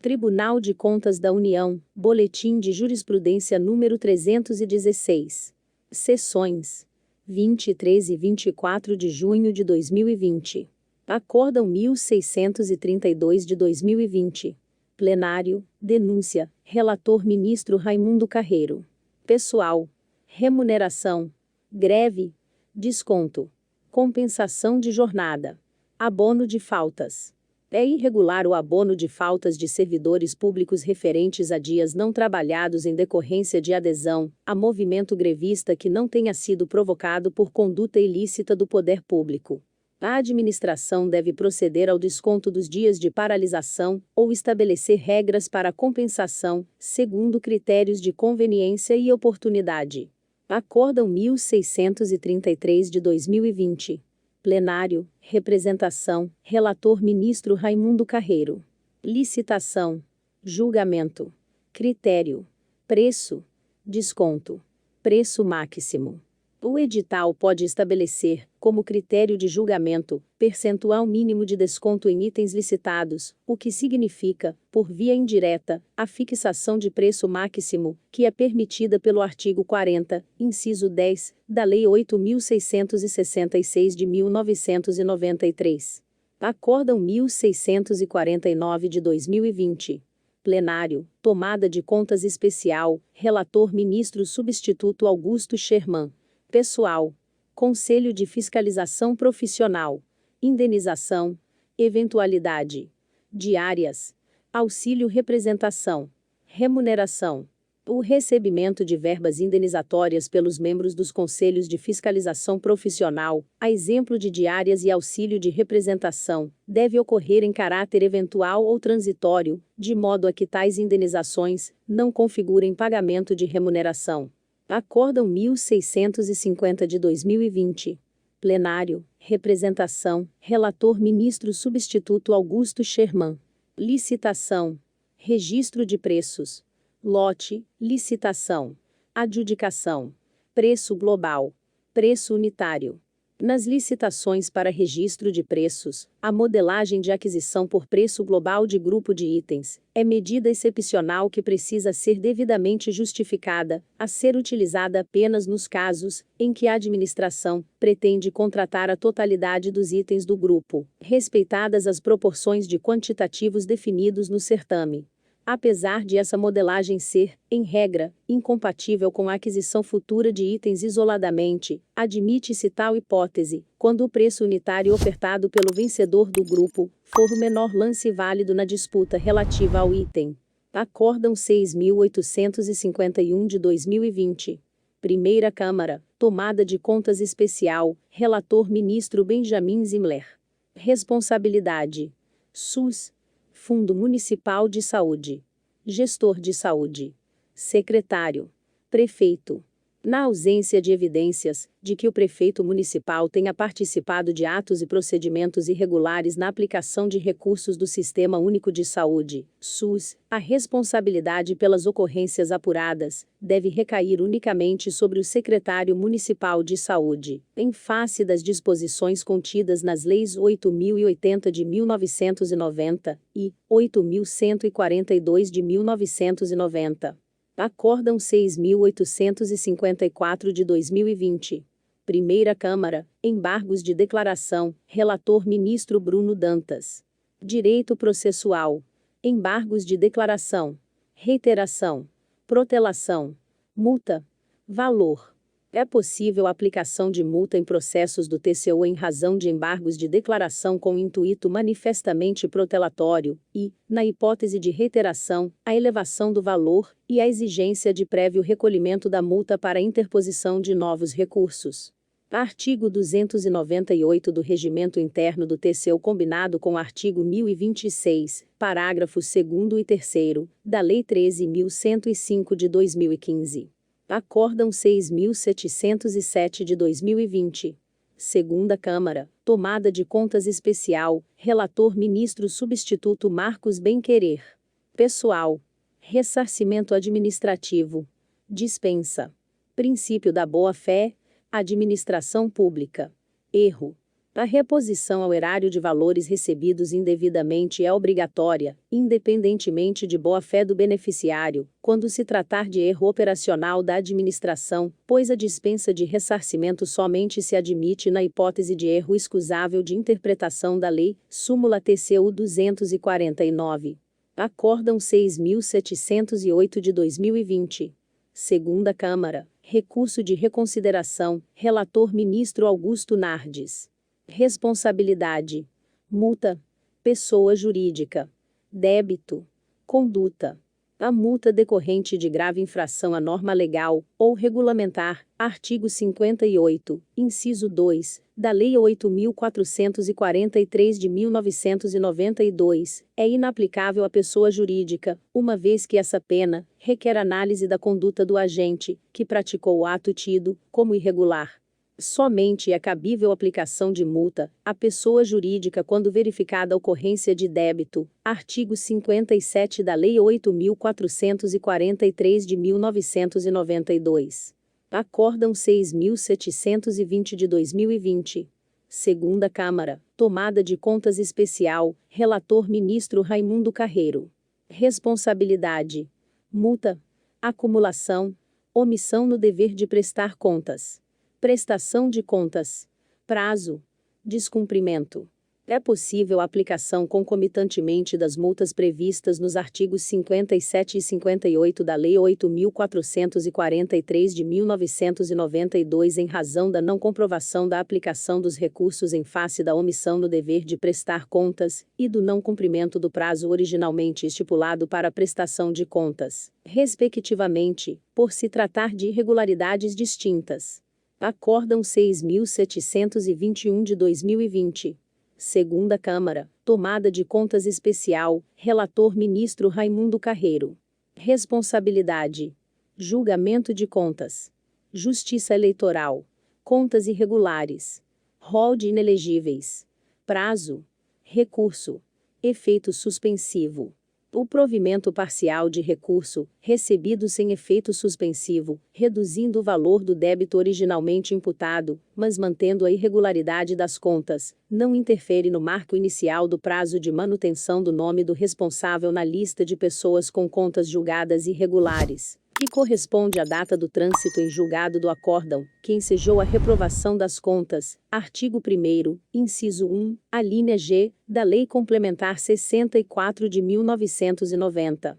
Tribunal de Contas da União, Boletim de Jurisprudência número 316. Sessões: 23 e 24 de junho de 2020. Acórdão 1632 de 2020. Plenário: denúncia, relator ministro Raimundo Carreiro. Pessoal: remuneração, greve, desconto, compensação de jornada, abono de faltas. É irregular o abono de faltas de servidores públicos referentes a dias não trabalhados em decorrência de adesão a movimento grevista que não tenha sido provocado por conduta ilícita do poder público. A administração deve proceder ao desconto dos dias de paralisação ou estabelecer regras para a compensação, segundo critérios de conveniência e oportunidade. Acórdão 1633 de 2020. Plenário: representação, relator ministro Raimundo Carreiro. Licitação, julgamento, critério, preço, desconto, preço máximo. O edital pode estabelecer, como critério de julgamento, percentual mínimo de desconto em itens licitados, o que significa, por via indireta, a fixação de preço máximo, que é permitida pelo artigo 40, inciso 10, da Lei 8.666 de 1993. Acórdão 1649 de 2020. Plenário: tomada de contas especial, relator ministro substituto Augusto Scherman. Pessoal: Conselho de Fiscalização Profissional, indenização, eventualidade, diárias, auxílio representação, remuneração. O recebimento de verbas indenizatórias pelos membros dos Conselhos de Fiscalização Profissional, a exemplo de diárias e auxílio de representação, deve ocorrer em caráter eventual ou transitório, de modo a que tais indenizações não configurem pagamento de remuneração. Acórdão 1650 de 2020. Plenário: representação, relator ministro substituto Augusto Scherman. Licitação, registro de preços, lote, licitação, adjudicação, preço global, preço unitário. Nas licitações para registro de preços, a modelagem de aquisição por preço global de grupo de itens é medida excepcional que precisa ser devidamente justificada, a ser utilizada apenas nos casos em que a administração pretende contratar a totalidade dos itens do grupo, respeitadas as proporções de quantitativos definidos no certame. Apesar de essa modelagem ser, em regra, incompatível com a aquisição futura de itens isoladamente, admite-se tal hipótese, quando o preço unitário ofertado pelo vencedor do grupo for o menor lance válido na disputa relativa ao item. Acórdão 6.851 de 2020. Primeira Câmara, tomada de contas especial, relator ministro Benjamin Zimler. Responsabilidade: SUS, Fundo Municipal de Saúde. Gestor de saúde. Secretário. Prefeito. Na ausência de evidências de que o prefeito municipal tenha participado de atos e procedimentos irregulares na aplicação de recursos do Sistema Único de Saúde, SUS, a responsabilidade pelas ocorrências apuradas deve recair unicamente sobre o secretário municipal de saúde, em face das disposições contidas nas leis 8.080 de 1990 e 8.142 de 1990. Acórdão 6.854 de 2020. Primeira Câmara, embargos de declaração, relator ministro Bruno Dantas. Direito processual. Embargos de declaração. Reiteração. Protelação. Multa. Valor. É possível a aplicação de multa em processos do TCU em razão de embargos de declaração com intuito manifestamente protelatório e, na hipótese de reiteração, a elevação do valor e a exigência de prévio recolhimento da multa para a interposição de novos recursos. Artigo 298 do Regimento Interno do TCU combinado com o artigo 1026, parágrafos 2º e 3º, da Lei 13.105 de 2015. Acórdão 6.707 de 2020. Segunda Câmara, tomada de contas especial, relator ministro substituto Marcos Benquerer. Pessoal. Ressarcimento administrativo. Dispensa. Princípio da boa-fé. Administração pública. Erro. A reposição ao erário de valores recebidos indevidamente é obrigatória, independentemente de boa-fé do beneficiário, quando se tratar de erro operacional da administração, pois a dispensa de ressarcimento somente se admite na hipótese de erro excusável de interpretação da lei, súmula TCU 249. Acórdão 6.708 de 2020. Segunda Câmara. Recurso de reconsideração. Relator Ministro Augusto Nardes. Responsabilidade. Multa. Pessoa jurídica. Débito. Conduta. A multa decorrente de grave infração à norma legal, ou regulamentar, artigo 58, inciso 2, da Lei 8.443 de 1992, é inaplicável à pessoa jurídica, uma vez que essa pena requer análise da conduta do agente, que praticou o ato tido como irregular. Somente é cabível aplicação de multa à pessoa jurídica quando verificada a ocorrência de débito, artigo 57 da Lei 8.443 de 1992. Acórdão 6.720 de 2020. Segunda Câmara. Tomada de contas especial. Relator Ministro Raimundo Carreiro. Responsabilidade. Multa. Acumulação. Omissão no dever de prestar contas. Prestação de contas. Prazo. Descumprimento. É possível a aplicação concomitantemente das multas previstas nos artigos 57 e 58 da Lei 8.443 de 1992 em razão da não comprovação da aplicação dos recursos em face da omissão no dever de prestar contas, e do não cumprimento do prazo originalmente estipulado para a prestação de contas, respectivamente, por se tratar de irregularidades distintas. Acórdão 6.721 de 2020. Segunda Câmara. Tomada de contas especial. Relator Ministro Raimundo Carreiro. Responsabilidade. Julgamento de contas. Justiça Eleitoral. Contas irregulares. Rol de inelegíveis. Prazo. Recurso. Efeito suspensivo. O provimento parcial de recurso, recebido sem efeito suspensivo, reduzindo o valor do débito originalmente imputado, mas mantendo a irregularidade das contas, não interfere no marco inicial do prazo de manutenção do nome do responsável na lista de pessoas com contas julgadas irregulares, que corresponde à data do trânsito em julgado do acórdão, que ensejou a reprovação das contas, artigo 1º, inciso 1, alínea G, da Lei Complementar 64 de 1990.